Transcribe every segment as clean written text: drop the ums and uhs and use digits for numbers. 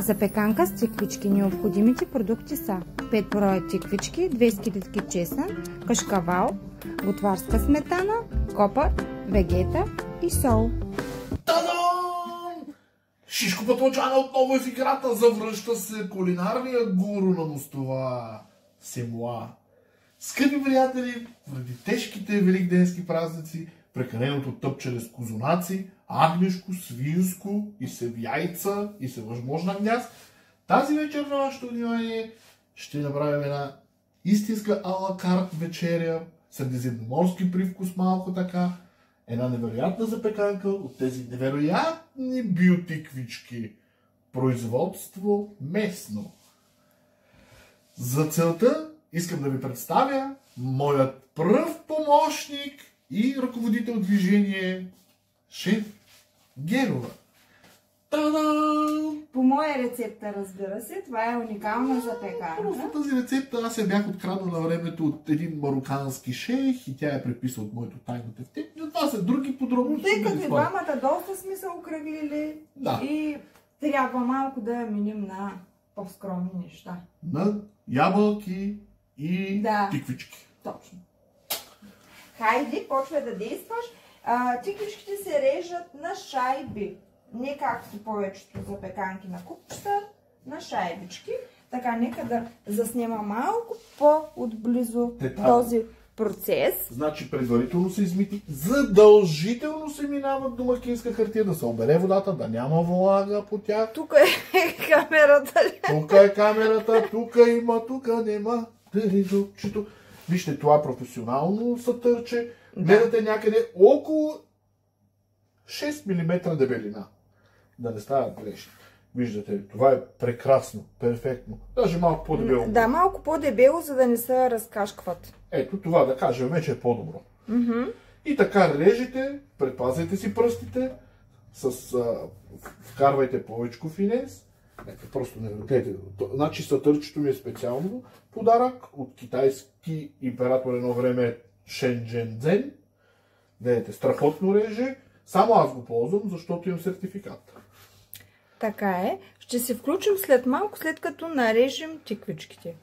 Запеканка с тиквички. Необходимите продукти са 5 броя тиквички, 2 скибитки чесън, кашкавал, готварска сметана, копър, вегета и сол. Та-дам! Шишко Пътлачана отново е в играта. Завръща се кулинарния гуру на Мостова Семуа. Скъпи приятели, преди тежките великденски празници, прекаленото тъпчене с козунаци, агнешко, свинско и севяйца и всевъзможна гняз, тази вечер на вашето внимание ще направим една истинска алакарт вечеря, средиземноморски привкус малко така, една невероятна запеканка от тези невероятни биотиквички. Производство местно. За целта искам да ви представя моят пръв помощник и ръководител движение шеф Герова. Та-дам! По моя рецепта, разбира се, това е уникална запеканка. Просто тази рецепта аз я бях откраднал на времето от един марокански шеф и тя е преписал от моето тайно тефте. Но това са други подробности. Тъй като и двамата доста сме се окръглили и трябва малко да минем на по-скромни неща. На ябълки и тиквички. Точно. Хайде, почвай да действаш. Тиквичките се режат на шайби. Не както повечето запеканки на купчета, на шайбички. Така, нека да заснема малко по-отблизо този процес. Значи предварително са измити, задължително се минават домакинска хартия, да се обере водата, да няма влага по тях. Тук е камерата. Тук е камерата, тук има, тук нема. Вижте, това професионално сътърче. Гледате някъде около 6 мм дебелина. Да не става грешно. Виждате, това е прекрасно, перфектно. Даже малко по-дебело. Да, малко по-дебело, за да не се разкашкват. Ето това, да кажем, вече е по-добро. И така режете, предпазвайте си пръстите, вкарвайте повечко финес. Ето, просто не гледайте. Значи сътърчето ми е специално подарък от китайски император едно време Шен Джен Дзен. Гледайте, страхотно реже. Само аз го ползвам, защото имам сертификат. Така е. Ще се включим след малко, след като нарежем тиквичките.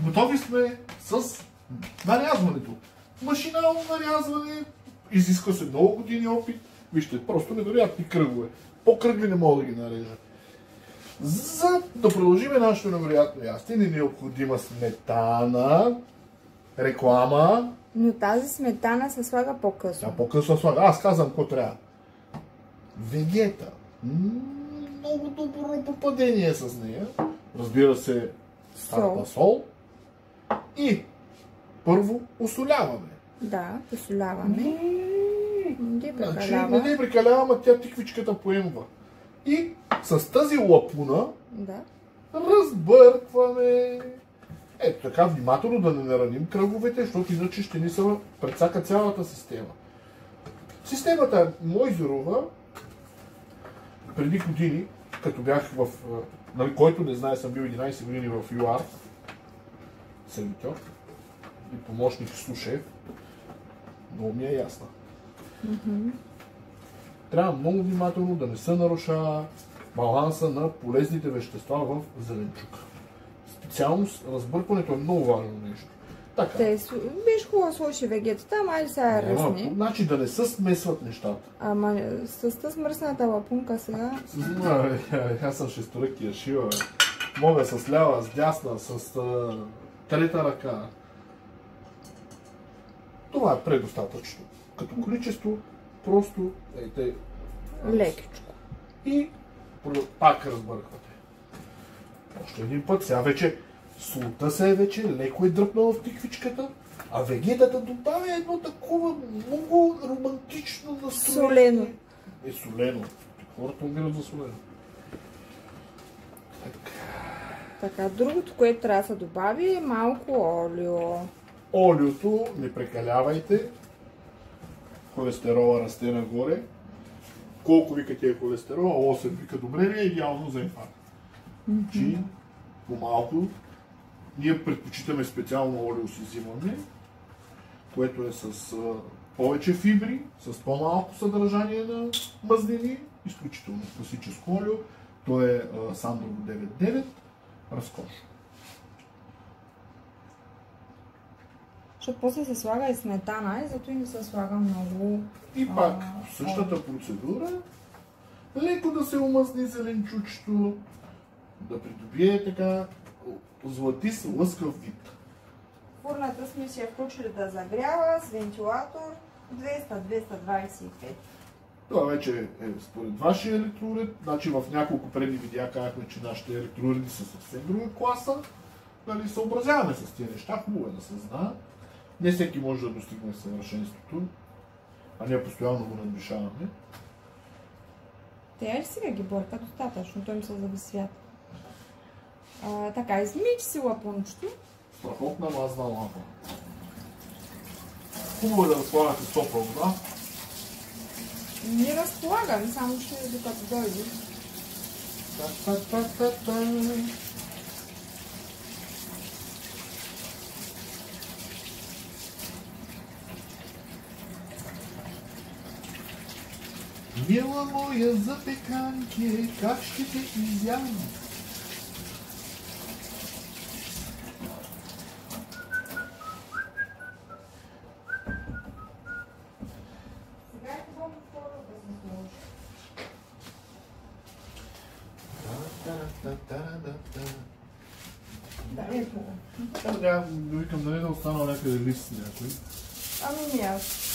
Готови сме с нарязването. Машинално нарязване. Изисква се много години опит. Вижте, просто невероятни кръгове. По-кръгли не мога да ги нарежа. За да продължим нашето невероятно ястие, ни е необходима сметана, реклама. Но тази сметана се слага по-късно. По-късно слага. Аз казвам какво трябва. Вегета. Много добро попадение с нея. Разбира се, старата сол. И първо осоляваме. Да, посоляваме. Не прекаляваме, тя тиквичката поемва. И с тази лапуна разбъркваме. Ето така, внимателно да не нараним кръговете, защото иначе ще ни се прецака цялата система. Системата е Мойзерова. Преди години, като бях в... който не знае, съм бил 11 години в ЮАР, сервитьор и помощник сушеф, много ми е ясна. Трябва много внимателно да не се нарушава баланса на полезните вещества в зеленчука. Специално разбъркването е много важно нещо. Така. Беше хубаво сложи вегетата, ама и сега е ръсни. Значи да не се смесват нещата. Ама с тази мръсната лапунка сега... Аз съм шесторък и я шива. Мога с лява, с дясна, с трета ръка. Това е предостатъчно. Като количество, просто лекичко. И пак разбърквате. Още един път. Сега вече солта се вече леко е дръпнала в тиквичката, а вегетата добавя едно такова много романтично настроение. Солено. Солено. Хората умират за солено. Така, другото, което трябва да се добави е малко олио. Олиото не прекалявайте. Холестерола расте нагоре. Колко вика тия холестерола? 8 вика добре ли е идеално за инфаркт. Чин, по-малко. Ние предпочитаме специално олио си взимаме, което е с повече фибри, с по-малко съдържание на мазнини изключително класическо олио. То е Сандрово 99, разкошно. Защото после се слага и сметана и зато и не се слага много. И пак същата процедура. Леко да се омъсни зеленчучето, да придобие така златист лъскав вид. Фурната сме си я включили да загрява с вентилатор 200-225. Това вече е според вашия електроуред. Значи в няколко предни видеа казахме, че нашите електроуреди са съвсем друга класа. Нали, съобразяваме с тези неща, хубаво е да се знае. Не всеки може да достигне съвършенството, а ние постоянно го надвишаваме. Те ли сега ги бърка достатъчно, той ми се зависвят. Така, измич си лапунчето. Страхотна мазна лампа. Хубаво е да разполагате с топла вода. Не разполагам, само ще докато дойде. Мила моя запеканке, как ще те изям? Сега е хубаво второ да се сложи. Да, е хубаво. Трябва да викам дали да останал някъде лист някой. Ами не аз.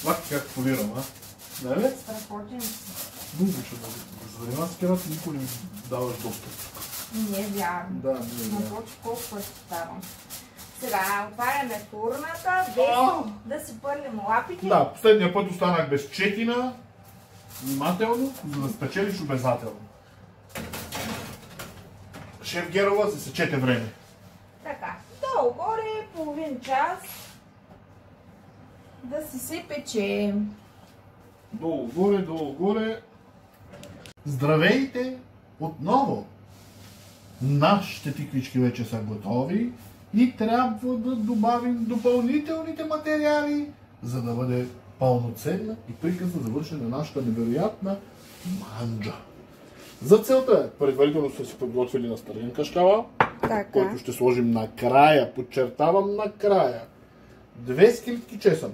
Лак как полирам, а? Нали? Страхотен си. Много ще да занимава с керата, никой не ми даваш достъп. Не е вярно. Да, не е вярно. Напротив, колко пъти ставам. Сега отваряме фурната, без да си пърлим лапите. Да, последния път останах без четина. Внимателно, за да спечелиш обязателно. Шеф Герова, засечете време. Така, долу-горе, половин час да си се пече. Долу-горе. Здравейте отново! Нашите тиквички вече са готови и трябва да добавим допълнителните материали, за да бъде пълноценна и приказна завършена на нашата невероятна манджа. За целта предварително сме си подготвили настърген каштала, който ще сложим накрая, подчертавам накрая. 2 скибитки чесън.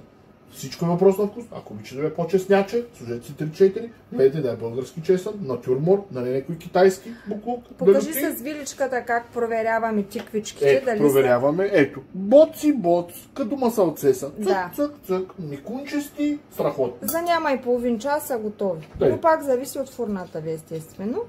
Всичко е въпрос на вкус. Ако обичате да е по-чесняче, сложете си 3-4. Гледайте да е български чесън, натюрморт, да не е някой китайски буклук. Покажи с виличката как проверяваме тиквичките. Ето, дали проверяваме. Ето, боц, като масалце са. Да. Цък, микунчести, страхотно. За няма и половин час са готови. Да. Но пак зависи от фурната ви, естествено.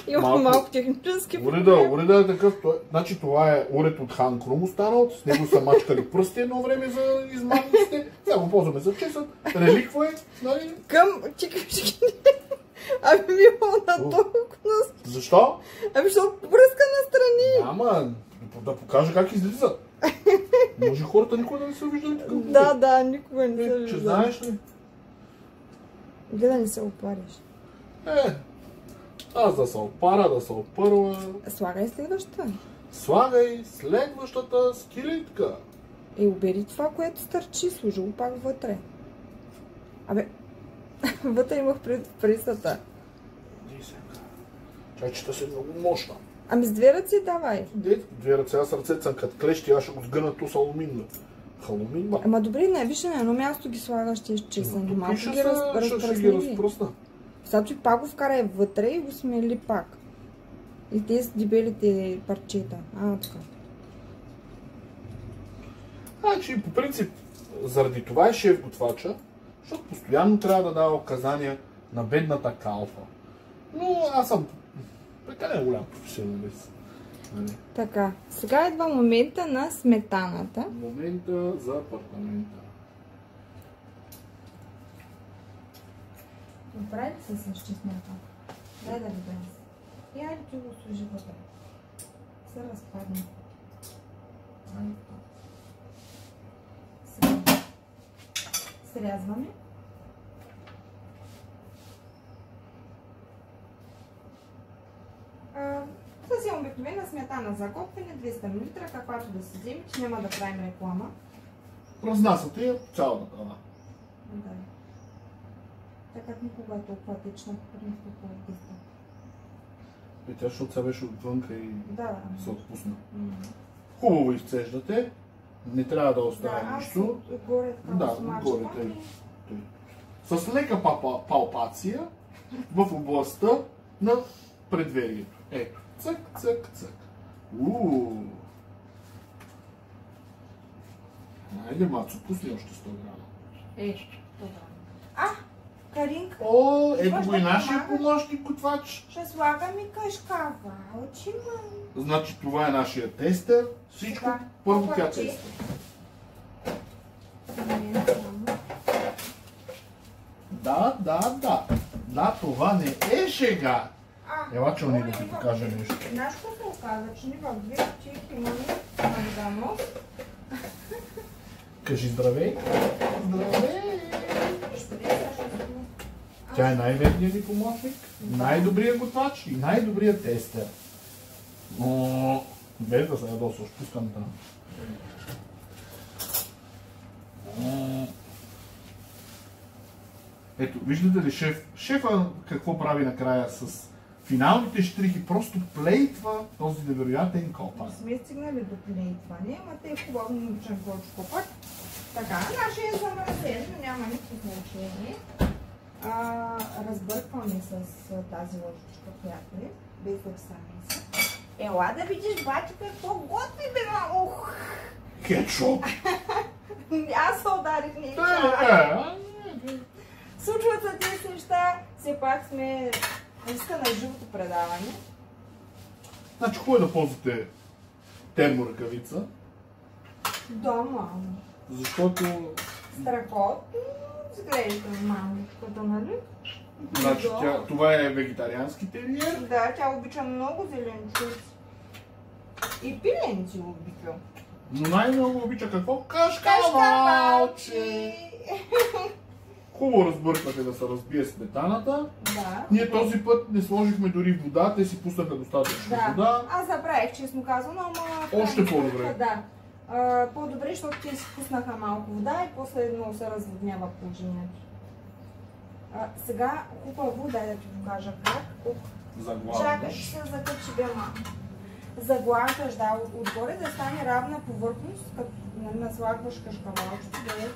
Има малко технически Уреда е такъв. Значи това е уред от Хан Крум останал. С него са мачкали пръсти едно време за измамниците. Сега го ползваме за чесън. Реликва е, нали? към чикачките. Ами било на толкова. Защо? Ами защото връзка настрани. Няма, да покажа как излиза. Може хората никога да не са виждали такъв уред. Да, никога не се Че вижда. знаеш ли? Гледа не се опариш. Аз да се опара, да се опърва. Слагай следващата. Слагай следващата скилитка. И обери това, което стърчи. Сложи го пак вътре. Абе, вътре имах присата. Чайчета си много мощна. Ами с 2 ръце давай. Две ръце, аз ръце съм като клещи, аз ще го сгъна ту с алуминно. Халумин, ба. Ама добре, не виж на едно място ги слагаш тези чесъни. Тук Малко ще ги ги разпръсни. разпръсна. Сега ти пак го вкарай вътре и го смели пак. И тези дебелите парчета. Така. Значи, по принцип, заради това е шеф готвача, защото постоянно трябва да дава указания на бедната калфа. Но аз съм прекалено голям професионалист. Така, сега идва момента на сметаната. Момента за апартамента. Добре ли се същи смята? Дай да видим. И айде ти го служи вътре. Се разпадне. срязваме. Съвсем обикновена сметана за готвене, 200 мл, каквато да се вземе, че няма да правим реклама. Разнасяте я цялата храна. Да. Така никога е толкова течна, принципно по теста. И тя, защото сега беше отвънка и Да. се отпусна. Хубаво изцеждате. Не трябва да оставя Да, нищо. аз горе Да, горе тъй. С лека палпация в областта на предверието. Ето. Цък, цък, цък. Хайде, Мацо, пусни още 100 грама. Ето, добре. Каринка. О, ето го и нашия помощник готвач. Ще слагам и кашкавалчи, мам. Значи това е нашия тестер. Всичко първо тя теста. Да. Да, това не е шега. Ела, че не да ти покажа нещо. Знаеш какво се оказа, че ни в две птици имаме манганос. Кажи здравей. Здравей. Тя е най-верният ни помощник, най-добрият готвач и най-добрият тестер. Но без да се ядосваш, пускам там. Ето, виждате ли шефа какво прави накрая с финалните щрихи? Просто плейтва този невероятен копак. Сме стигнали до плейтване, ама те е хубаво научен копак. Така, нашия е замразен, но няма никакво значение. Разбъркваме с тази ложичка, която е, без да се. Ела да видиш, бачо, какво готви бе, ма, ух! Кетчуп! Аз се ударих не Случват се тези неща, все пак сме иска на живото предаване. Значи хубаво е да ползвате терморъкавица. Дома. Защото... Страхотно изглежда мамичката, нали? Значи това е вегетариански териер. Да, тя обича много зеленчуци. И пиленци обича. Но най-много обича какво? Кашкавалче! Хубаво разбърквате да се разбие сметаната. Да. Ние този път не сложихме дори вода, те си пуснаха достатъчно вода. Аз забравих, честно казано, ама... Още по-добре. Да. По-добре, защото те си пуснаха малко вода и после много се разводнява положението. Сега хубаво, дай да ти покажа как. Чакай, ще се закачи бема. Заглаждаш, да, отгоре да стане равна повърхност, като наслагваш кашкавалчето, да е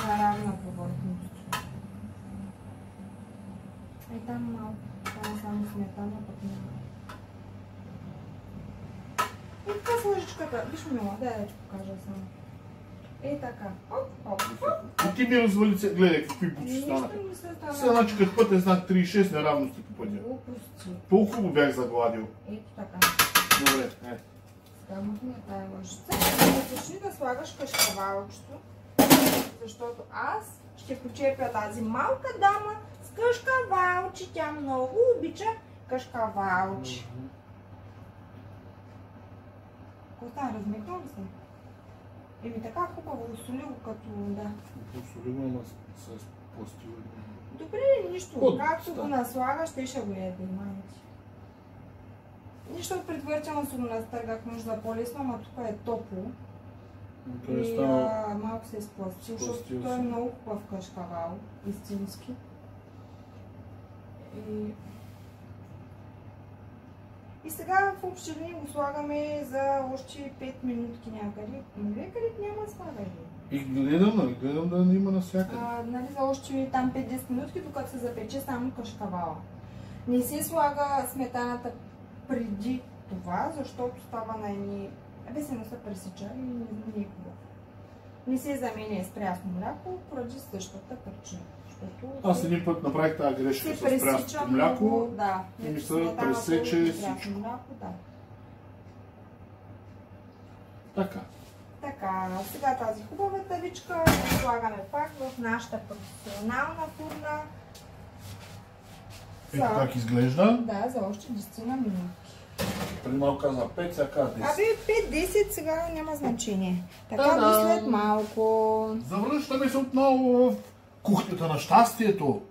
на равна повърхност. Там малко, там само сметана, пък няма. И така с лъжичката, виж мила, дай да ти покажа само. Така, оп. И ти ми развали, гледай какви бучи стана. Нищо не се става. Сега, значи, като пътен знак 36 неравности по пътя. Глупости. По-хубаво бях загладил. Ето така. Добре, Сега махне тая лъжица. Започни да слагаш кашкавалчето, защото аз ще почерпя тази малка дама с кашкавалче. Тя много обича кашкавалче. Какво става? Размекнал ли се? Еми така хубаво, солил като да. Солил, ама с пластил. Добре, нищо. Както го наслагаш, те ще го яде, мамите. Нищо предварително си го настъргах, може да е по-лесно, ама тук е топло. И малко се изпластил, защото той е много хубав кашкавал, истински. И сега в общини го слагаме за още 5 минутки някъде. Някъде няма слагане. И гледам да не има навсякъде. Нали, за още там 5-10 минутки, докато се запече само кашкавала. Не се слага сметаната преди това, защото става на едни... се не се пресича и не е хубаво. Не се заменя с прясно мляко, поради същата причина. Аз един път направих тази грешка с прясното мляко и ми се пресече всичко. Така, сега тази хубава тавичка слагаме пак в нашата професионална фурна. Ето как изглежда? Да, за още 10 минути. Преди малко каза 5, сега каза 10. 5-10 сега няма значение. Така до след малко. Завръщаме се отново в кухнята на щастието,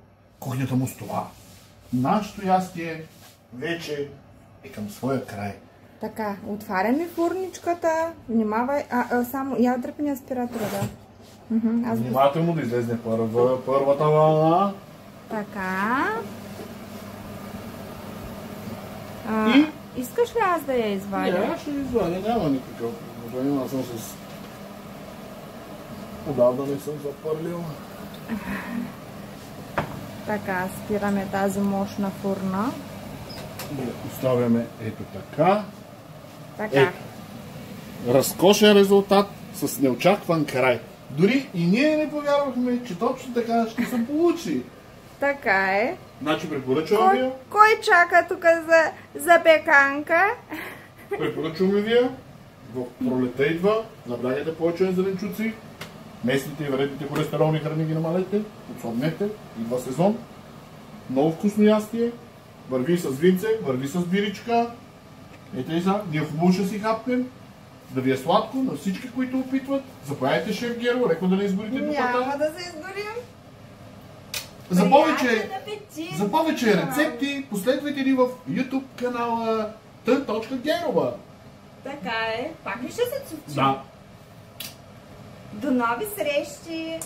кухнята му с това. Нашето ястие вече е към своя край. Така, отваряме фурничката. Внимавай, само я дръпни аспиратора, да. Внимателно да излезне първата вълна. Така. И? Искаш ли аз да я извадя? Не, аз ще извадя, няма никакъв проблем. Аз съм с... Отдавна не съм запърлил. Така, спираме тази мощна фурна. И оставяме ето така. Така. Разкошен резултат с неочакван край. Дори и ние не повярвахме, че точно така ще се получи. Така е. Значи препоръчвам ви. Кой чака тук за пеканка? Препоръчвам ви. В пролета идва. Наблягайте повече на зеленчуци. Местните и вредните холестеролни храни ги намалете. Отслабнете. Идва сезон. Много вкусно ястие. Върви с винце, върви с биричка. Ето и сега. Ние хубаво ще си хапнем. Да ви е сладко на всички, които опитват. Заповядайте, шеф Геро. Леко да не изгорите дупата. Няма да се изгорим. За повече рецепти последвайте ни в YouTube канала T.Gerova. Така е. Пак ли ще се цупчи? Да. До нови срещи!